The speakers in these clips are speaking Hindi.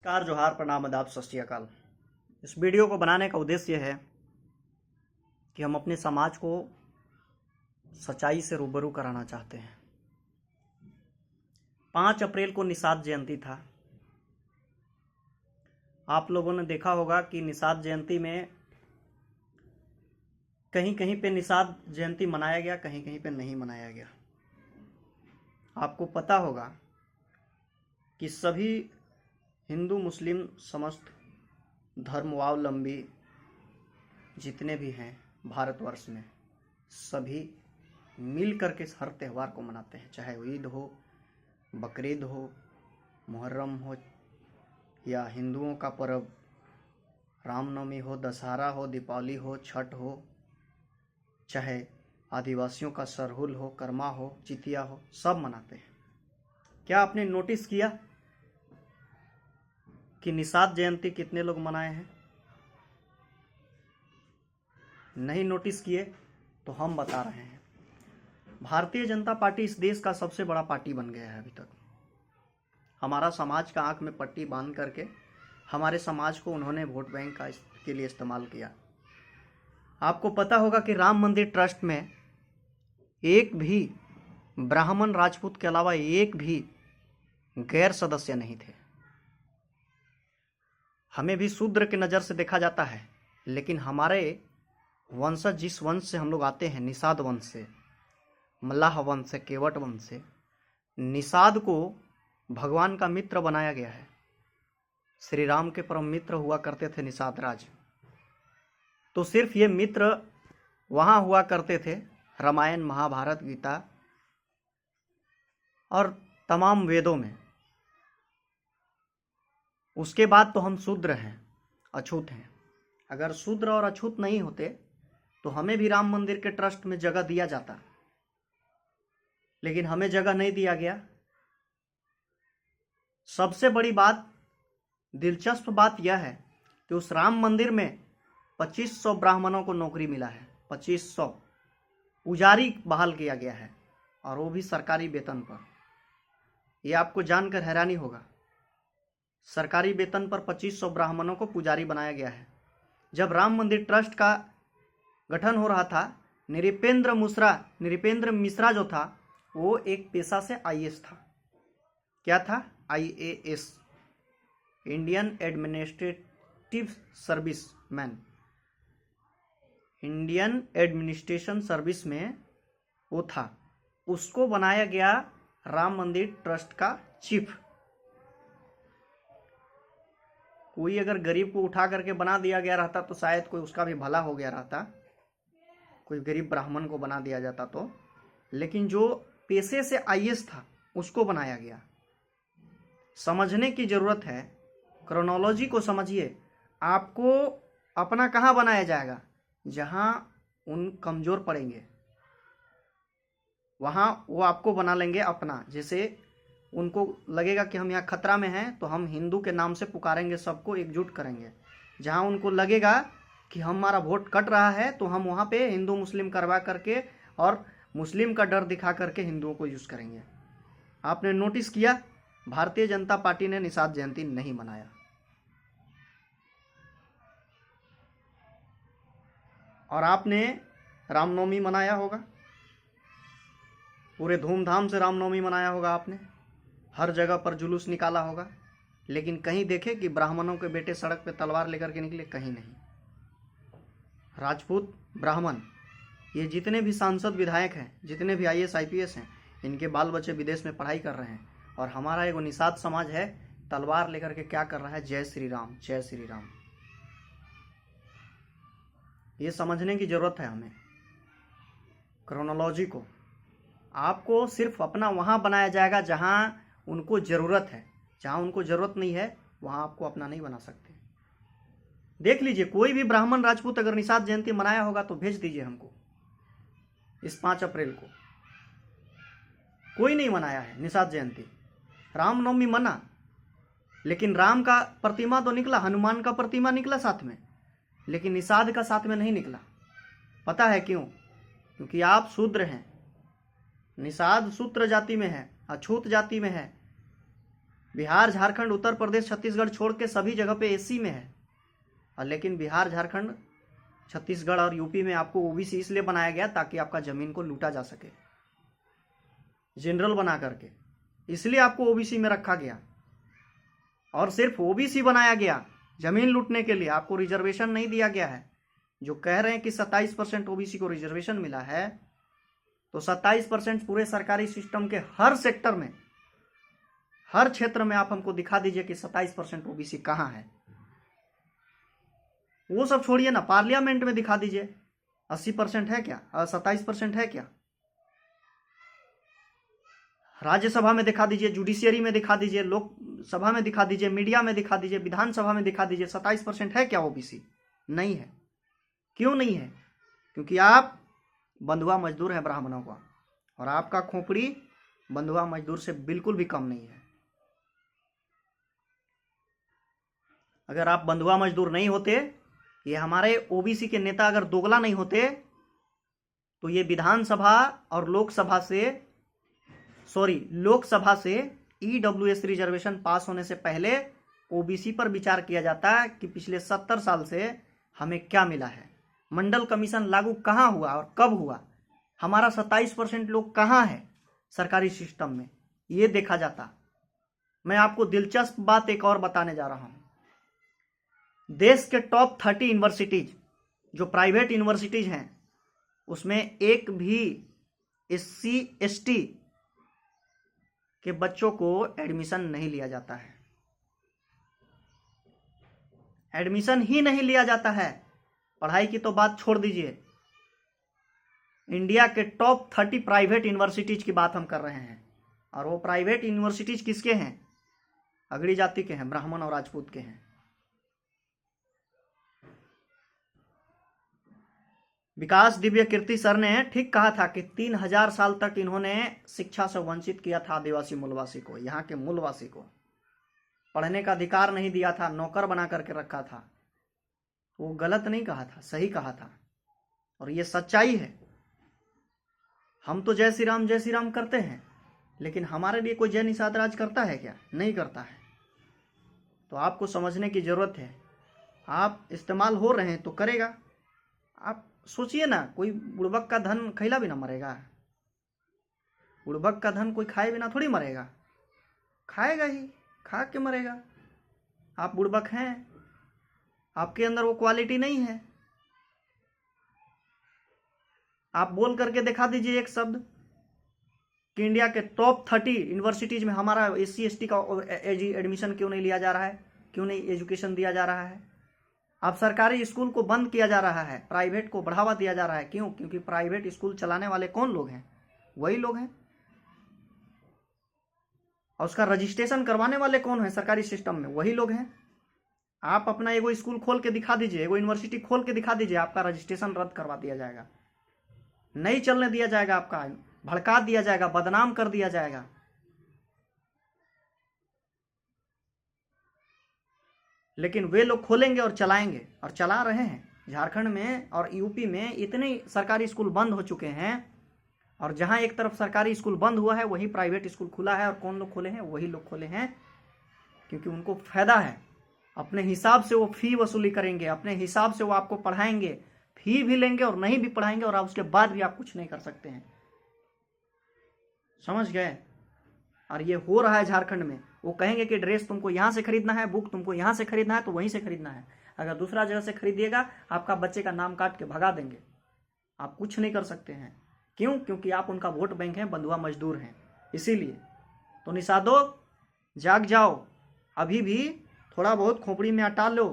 नमस्कार, जोहार, प्रणाम, आदाब, सत श्री अकाल। इस वीडियो को बनाने का उद्देश्य है कि हम अपने समाज को सच्चाई से रूबरू कराना चाहते हैं। 5 अप्रैल को निषाद जयंती था। आप लोगों ने देखा होगा कि निषाद जयंती में कहीं कहीं पे निषाद जयंती मनाया गया, कहीं कहीं पे नहीं मनाया गया। आपको पता होगा कि सभी हिंदू मुस्लिम समस्त धर्मावलंबी जितने भी हैं भारतवर्ष में, सभी मिल करके हर त्यौहार को मनाते हैं, चाहे ईद हो, बकरीद हो, मुहर्रम हो, या हिंदुओं का पर्व रामनवमी हो, दशहरा हो, दीपावली हो, छठ हो, चाहे आदिवासियों का सरहुल हो, कर्मा हो, जितिया हो, सब मनाते हैं। क्या आपने नोटिस किया कि निषाद जयंती कितने लोग मनाए हैं? नहीं नोटिस किए तो हम बता रहे हैं। भारतीय जनता पार्टी इस देश का सबसे बड़ा पार्टी बन गया है। अभी तक हमारा समाज का आंख में पट्टी बांध करके हमारे समाज को उन्होंने वोट बैंक के लिए इस्तेमाल किया। आपको पता होगा कि राम मंदिर ट्रस्ट में एक भी ब्राह्मण राजपूत के अलावा एक भी गैर सदस्य नहीं थे। हमें भी शूद्र की नज़र से देखा जाता है, लेकिन हमारे वंशज जिस वंश से हम लोग आते हैं, निषाद वंश से, मल्लाह वंश से, केवट वंश से, निषाद को भगवान का मित्र बनाया गया है। श्री राम के परम मित्र हुआ करते थे निषाद राज। तो सिर्फ ये मित्र वहाँ हुआ करते थे रामायण, महाभारत, गीता और तमाम वेदों में। उसके बाद तो हम शूद्र हैं, अछूत हैं। अगर शूद्र और अछूत नहीं होते तो हमें भी राम मंदिर के ट्रस्ट में जगह दिया जाता, लेकिन हमें जगह नहीं दिया गया। सबसे बड़ी बात, दिलचस्प बात यह है कि उस राम मंदिर में 2500 ब्राह्मणों को नौकरी मिला है। 2500 पुजारी बहाल किया गया है, और वो भी सरकारी वेतन पर। यह आपको जानकर हैरानी होगा, सरकारी वेतन पर 2500 ब्राह्मणों को पुजारी बनाया गया है। जब राम मंदिर ट्रस्ट का गठन हो रहा था, नृपेंद्र मिश्रा जो था, वो एक पेशा से आईएएस था। क्या था? IAS, Indian administrative service man. Indian administration service में वो था। उसको बनाया गया राम मंदिर ट्रस्ट का चीफ। कोई अगर गरीब को उठा करके बना दिया गया रहता तो शायद कोई उसका भी भला हो गया रहता, कोई गरीब ब्राह्मण को बना दिया जाता तो। लेकिन जो पेशे से आईएएस था उसको बनाया गया। समझने की जरूरत है, क्रोनोलॉजी को समझिए। आपको अपना कहाँ बनाया जाएगा? जहाँ उन कमजोर पड़ेंगे वहाँ वो आपको बना लेंगे अपना। जैसे उनको लगेगा कि हम यहाँ खतरा में हैं तो हम हिंदू के नाम से पुकारेंगे, सबको एकजुट करेंगे। जहाँ उनको लगेगा कि हमारा वोट कट रहा है तो हम वहाँ पे हिंदू मुस्लिम करवा करके और मुस्लिम का डर दिखा करके हिंदुओं को यूज़ करेंगे। आपने नोटिस किया, भारतीय जनता पार्टी ने निषाद जयंती नहीं मनाया। और आपने रामनवमी मनाया होगा, पूरे धूमधाम से रामनवमी मनाया होगा आपने, हर जगह पर जुलूस निकाला होगा। लेकिन कहीं देखे कि ब्राह्मणों के बेटे सड़क पे तलवार लेकर के निकले? कहीं नहीं। राजपूत, ब्राह्मण, ये जितने भी सांसद विधायक हैं, जितने भी आईएएस आईपीएस हैं, इनके बाल बच्चे विदेश में पढ़ाई कर रहे हैं, और हमारा एगो निषाद समाज है, तलवार लेकर के क्या कर रहा है? जय श्री राम, जय श्री राम। ये समझने की जरूरत है हमें, क्रोनोलॉजी को। आपको सिर्फ अपना वहाँ बनाया जाएगा जहाँ उनको ज़रूरत है। जहाँ उनको ज़रूरत नहीं है वहाँ आपको अपना नहीं बना सकते। देख लीजिए, कोई भी ब्राह्मण राजपूत अगर निषाद जयंती मनाया होगा तो भेज दीजिए हमको। इस 5 अप्रैल को कोई नहीं मनाया है निषाद जयंती। रामनवमी मना, लेकिन राम का प्रतिमा तो निकला, हनुमान का प्रतिमा निकला साथ में, लेकिन निषाद का साथ में नहीं निकला। पता है क्यों? क्योंकि आप शूद्र हैं। निषाद शूद्र जाति में है, अछूत जाति में है। बिहार, झारखंड, उत्तर प्रदेश, छत्तीसगढ़ छोड़ के सभी जगह पे एससी में है, और लेकिन बिहार, झारखंड, छत्तीसगढ़ और यूपी में आपको ओबीसी इसलिए बनाया गया ताकि आपका जमीन को लूटा जा सके, जनरल बना करके, इसलिए आपको ओबीसी में रखा गया। और सिर्फ ओबीसी बनाया गया जमीन लूटने के लिए, आपको रिजर्वेशन नहीं दिया गया है। जो कह रहे हैं कि 27% ओबीसी को रिजर्वेशन मिला है, तो 27% पूरे सरकारी सिस्टम के हर सेक्टर में, हर क्षेत्र में आप हमको दिखा दीजिए कि 27% ओबीसी कहाँ है। वो सब छोड़िए ना, पार्लियामेंट में दिखा दीजिए 80% है क्या, 27% है क्या? राज्यसभा में दिखा दीजिए, जुडिशियरी में दिखा दीजिए, लोकसभा में दिखा दीजिए, मीडिया में दिखा दीजिए, विधानसभा में दिखा दीजिए, 27% है क्या ओबीसी? नहीं है। क्यों नहीं है? क्योंकि आप बंधुआ मजदूर हैं ब्राह्मणों का, और आपका खोपड़ी बंधुआ मजदूर से बिल्कुल भी कम नहीं है। अगर आप बंधुआ मजदूर नहीं होते, ये हमारे ओबीसी के नेता अगर दोगला नहीं होते, तो ये विधानसभा और लोकसभा से ईडब्ल्यूएस रिजर्वेशन पास होने से पहले ओबीसी पर विचार किया जाता है कि पिछले 70 साल से हमें क्या मिला है, मंडल कमीशन लागू कहाँ हुआ और कब हुआ, हमारा 27% लोग कहाँ है सरकारी सिस्टम में, ये देखा जाता। मैं आपको दिलचस्प बात एक और बताने जा रहा हूं। देश के टॉप 30 यूनिवर्सिटीज जो प्राइवेट यूनिवर्सिटीज हैं, उसमें एक भी SC ST के बच्चों को एडमिशन नहीं लिया जाता है, एडमिशन ही नहीं लिया जाता है। पढ़ाई की तो बात छोड़ दीजिए, इंडिया के टॉप 30 प्राइवेट यूनिवर्सिटीज की बात हम कर रहे हैं, और वो प्राइवेट यूनिवर्सिटीज किसके हैं? अगड़ी जाति के हैं, ब्राह्मण और राजपूत के हैं। विकास दिव्य कीर्ति सर ने ठीक कहा था कि 3000 साल तक इन्होंने शिक्षा से वंचित किया था आदिवासी मूलवासी को, यहाँ के मूलवासी को पढ़ने का अधिकार नहीं दिया था, नौकर बना करके रखा था। वो गलत नहीं कहा था, सही कहा था, और ये सच्चाई है। हम तो जय श्री राम करते हैं, लेकिन हमारे लिए कोई जय निषाद राज करता है क्या? नहीं करता है। तो आपको समझने की जरूरत है। आप इस्तेमाल हो रहे हैं तो करेगा। आप सोचिए ना, कोई बुड़बक का धन खैला बिना मरेगा? बुड़बक का धन कोई खाए बिना थोड़ी मरेगा, खाएगा ही, खा के मरेगा। आप बुड़बक हैं, आपके अंदर वो क्वालिटी नहीं है। आप बोल करके दिखा दीजिए एक शब्द कि इंडिया के टॉप 30 यूनिवर्सिटीज में हमारा SC ST का एडमिशन क्यों नहीं लिया जा रहा है, क्यों नहीं एजुकेशन दिया जा रहा है। अब सरकारी स्कूल को बंद किया जा रहा है, प्राइवेट को बढ़ावा दिया जा रहा है। क्यों? क्योंकि प्राइवेट स्कूल चलाने वाले कौन लोग हैं? वही लोग हैं। और उसका रजिस्ट्रेशन करवाने वाले कौन है सरकारी सिस्टम में? वही लोग हैं। आप अपना एगो स्कूल खोल के दिखा दीजिए, एगो यूनिवर्सिटी खोल के दिखा दीजिए, आपका रजिस्ट्रेशन रद्द करवा दिया जाएगा, नहीं चलने दिया जाएगा, आपका भड़का दिया जाएगा, बदनाम कर दिया जाएगा। लेकिन वे लोग खोलेंगे और चलाएंगे, और चला रहे हैं। झारखंड में और यूपी में इतने सरकारी स्कूल बंद हो चुके हैं, और जहां एक तरफ सरकारी स्कूल बंद हुआ है वहीं प्राइवेट स्कूल खुला है। और कौन लोग खोले हैं? वही लोग खोले हैं, क्योंकि उनको फायदा है। अपने हिसाब से वो फी वसूली करेंगे, अपने हिसाब से वो आपको पढ़ाएंगे, फी भी लेंगे और नहीं भी पढ़ाएंगे, और उसके बाद भी आप कुछ नहीं कर सकते हैं। समझ गए? और ये हो रहा है झारखंड में। वो कहेंगे कि ड्रेस तुमको यहाँ से खरीदना है, बुक तुमको यहाँ से खरीदना है, तो वहीं से खरीदना है। अगर दूसरा जगह से खरीदिएगा, आपका बच्चे का नाम काट के भगा देंगे, आप कुछ नहीं कर सकते हैं। क्यों? क्योंकि आप उनका वोट बैंक हैं, बंधुआ मजदूर हैं, इसीलिए। तो निषादो, जाग जाओ, अभी भी थोड़ा बहुत खोपड़ी में अटा लो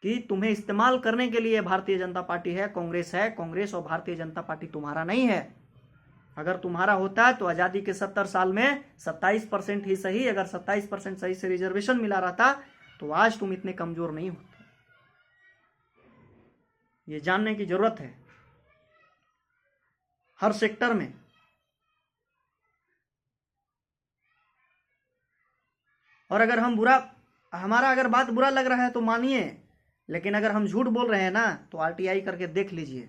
कि तुम्हें इस्तेमाल करने के लिए भारतीय जनता पार्टी है, कांग्रेस है। कांग्रेस और भारतीय जनता पार्टी तुम्हारा नहीं है। अगर तुम्हारा होता है तो आज़ादी के 70 साल में 27% ही सही, अगर 27% सही से रिजर्वेशन मिला रहता तो आज तुम इतने कमजोर नहीं होते। ये जानने की जरूरत है हर सेक्टर में। और अगर हमारा अगर बात बुरा लग रहा है तो मानिए, लेकिन अगर हम झूठ बोल रहे हैं ना, तो RTI करके देख लीजिए।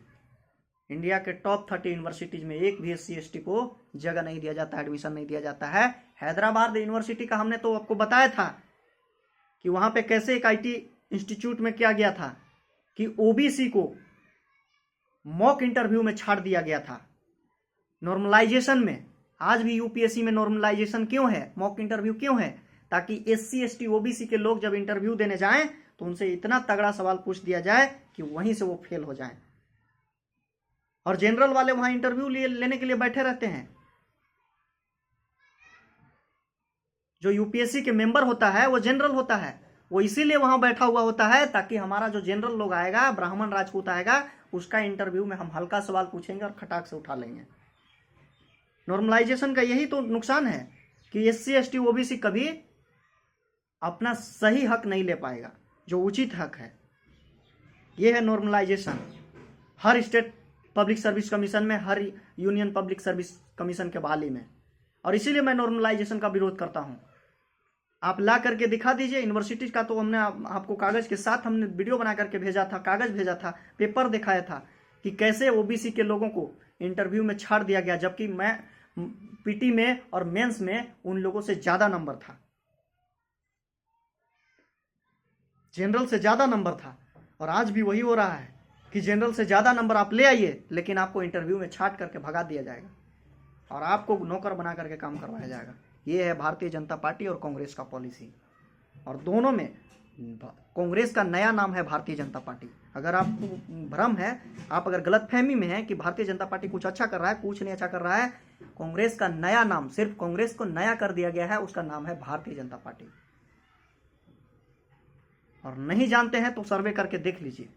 इंडिया के टॉप 30 यूनिवर्सिटीज में एक भी SC ST को जगह नहीं दिया जाता, एडमिशन नहीं दिया जाता है। हैदराबाद यूनिवर्सिटी का हमने तो आपको बताया था कि वहां पे कैसे एक आईटी इंस्टीट्यूट में किया गया था कि ओबीसी को मॉक इंटरव्यू में छाड़ दिया गया था नॉर्मलाइजेशन में। आज भी यूपीएससी में नॉर्मलाइजेशन क्यों है, मॉक इंटरव्यू क्यों है? ताकि एससी एसटी ओबीसी के लोग जब इंटरव्यू देने जाएं तो उनसे इतना तगड़ा सवाल पूछ दिया जाए कि वहीं से वो फेल हो जाएं। और जनरल वाले वहां इंटरव्यू लेने के लिए बैठे रहते हैं। जो यूपीएससी के मेंबर होता है वो जनरल होता है, वो इसीलिए वहां बैठा हुआ होता है ताकि हमारा जो जनरल लोग आएगा, ब्राह्मण राजपूत आएगा, उसका इंटरव्यू में हम हल्का सवाल पूछेंगे और खटाक से उठा लेंगे। नॉर्मलाइजेशन का यही तो नुकसान है कि एससी एसटी ओबीसी कभी अपना सही हक नहीं ले पाएगा, जो उचित हक है। यह है नॉर्मलाइजेशन। हर स्टेट पब्लिक सर्विस कमीशन में, हर यूनियन पब्लिक सर्विस कमीशन के बहाली में। और इसीलिए मैं नॉर्मलाइजेशन का विरोध करता हूं। आप ला करके दिखा दीजिए। यूनिवर्सिटी का तो हमने आपको कागज के साथ हमने वीडियो बना करके भेजा था, कागज भेजा था, पेपर दिखाया था कि कैसे ओबीसी के लोगों को इंटरव्यू में छाड़ दिया गया, जबकि मैं पीटी में और मेंस में उन लोगों से ज्यादा नंबर था, जनरल से ज्यादा नंबर था। और आज भी वही हो रहा है कि जनरल से ज्यादा नंबर आप ले आइए, लेकिन आपको इंटरव्यू में छाट करके भगा दिया जाएगा और आपको नौकर बना करके काम करवाया जाएगा। ये है भारतीय जनता पार्टी और कांग्रेस का पॉलिसी। और दोनों में कांग्रेस का नया नाम है भारतीय जनता पार्टी। अगर आपको भ्रम है, आप अगर गलतफहमी में है कि भारतीय जनता पार्टी कुछ अच्छा कर रहा है, कुछ नहीं अच्छा कर रहा है, कांग्रेस का नया नाम, सिर्फ कांग्रेस को नया कर दिया गया है, उसका नाम है भारतीय जनता पार्टी। और नहीं जानते हैं तो सर्वे करके देख लीजिए।